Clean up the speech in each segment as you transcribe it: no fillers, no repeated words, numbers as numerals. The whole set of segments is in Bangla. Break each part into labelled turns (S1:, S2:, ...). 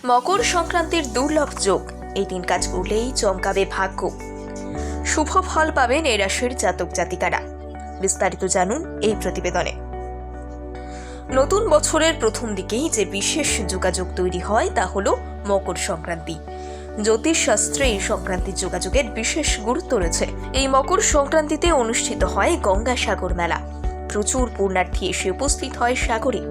S1: মকর সংক্রান্তির দুর্লভ যোগ। এই দিন কাজ করলেই চমকাবে ভাগ্য। শুভ ফল পাবেন এই রাশির জাতক জাতিকারা। বিস্তারিত জানুন এই প্রতিবেদনে। নতুন বছরের প্রথম দিকেই যে বিশেষ যোগাযোগ তৈরি হয় তা হলো মকর সংক্রান্তি। জ্যোতিষ শাস্ত্রে এই সংক্রান্তির যোগাযোগের বিশেষ গুরুত্ব রয়েছে। এই মকর সংক্রান্তিতে অনুষ্ঠিত হয় গঙ্গা সাগর মেলা। প্রচুর পুণ্যার্থী এসে উপস্থিত হয় সাগরে।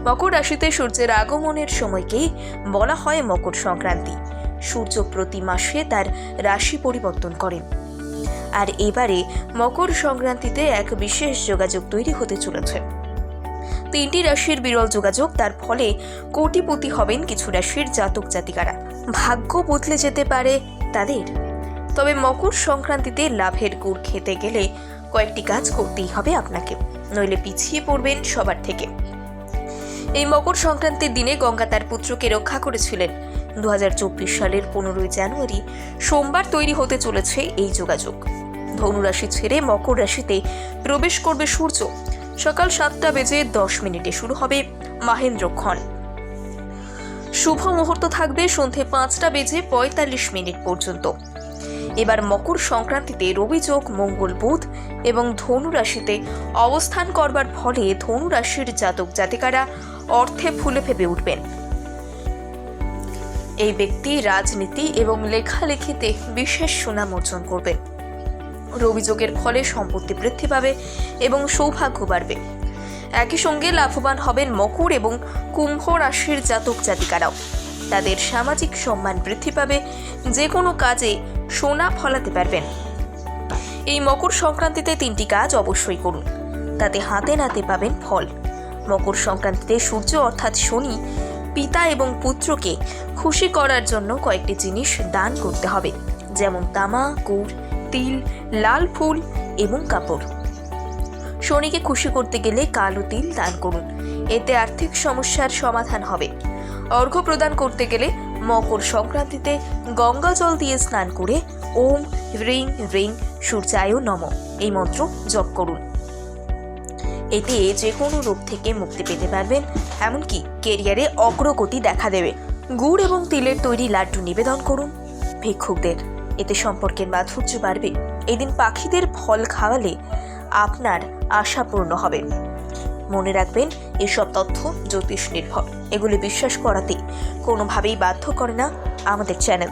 S1: মকর রাশিতে সূর্যের আগমনের সময়কেই বলা হয় মকর সংক্রান্তি। সূর্য প্রতি মাসে তার রাশি পরিবর্তন করেন, আর এবারে মকর সংক্রান্তিতে এক বিশেষ যোগাযোগ তৈরি হতে চলেছে। 3টি রাশির বিরল যোগাযোগ, তার ফলে কোটিপতি হবেন কিছু রাশির জাতক জাতিকারা। ভাগ্য বদলে যেতে পারে তাদের। তবে মকর সংক্রান্তিতে লাভের গুড় খেতে গেলে কয়েকটি কাজ করতেই হবে আপনাকে, নইলে পিছিয়ে পড়বেন সবার থেকে। এই মকর সংক্রান্তির দিনে গঙ্গা তার পুত্রকে রক্ষা করেছিলেন। 2024 সালের 15 জানুয়ারি সোমবার তৈরি হতে চলেছে এই যোগাযোগ। ধনু রাশি ছেড়ে মকর রাশিতে প্রবেশ করবে সূর্য। সকাল 7:10 শুরু হবে মাহেন্দ্রক্ষণ। শুভ মুহূর্ত থাকবে সন্ধে 5:45 পর্যন্ত। এবার মকর সংক্রান্তিতে রবি যোগ, মঙ্গল, বুধ এবং ধনু রাশিতে অবস্থান করবার ফলে ধনু রাশির জাতক জাতিকারা অর্থে ফুলে ফেপে উঠবেন। এই ব্যক্তি রাজনীতি এবং লেখালেখিতে বিশেষ সুনাম অর্জন করবেন। রবি যোগের ফলে সম্পত্তি বৃদ্ধি পাবে এবং সৌভাগ্য বাড়বে। একই সঙ্গে লাভবান হবেন মকর এবং কুম্ভ রাশির জাতক জাতিকারাও। তাদের সামাজিক সম্মান বৃদ্ধি পাবে, যে কোনো কাজে সোনা ফলাতে পারবেন। এই মকর সংক্রান্তিতে 3টি কাজ অবশ্যই করুন, তাতে হাতে নাতে পাবেন ফল। মকর সংক্রান্তিতে সূর্য অর্থাৎ শনি, পিতা এবং পুত্রকে খুশি করার জন্য কয়েকটি জিনিস দান করতে হবে, যেমন তামা, গুড়, তিল, লাল ফুল এবং কাপড়। শনিকে খুশি করতে গেলে কালো তিল দান করুন, এতে আর্থিক সমস্যার সমাধান হবে। অর্ঘ্য প্রদান করতে গেলে মকর সংক্রান্তিতে গঙ্গা জল দিয়ে স্নান করে ওম হ্রিং হ্রিং সূর্যায় নমঃ এই মন্ত্র জপ করুন। এতে যে কোনো রোগ থেকে মুক্তি পেতে পারবেন, এমনকি কেরিয়ারে অগ্রগতি দেখা দেবে। গুড় এবং তিলের তৈরি লাড্ডু নিবেদন করুন ভিক্ষুকদের, এতে সম্পর্কের মাধুর্য বাড়বে। এদিন পাখিদের ফল খাওয়ালে আপনার আশা পূর্ণ হবে। মনে রাখবেন, এসব তথ্য জ্যোতিষ নির্ভর। এগুলি বিশ্বাস করাতে কোনোভাবেই বাধ্য করে না আমাদের চ্যানেল।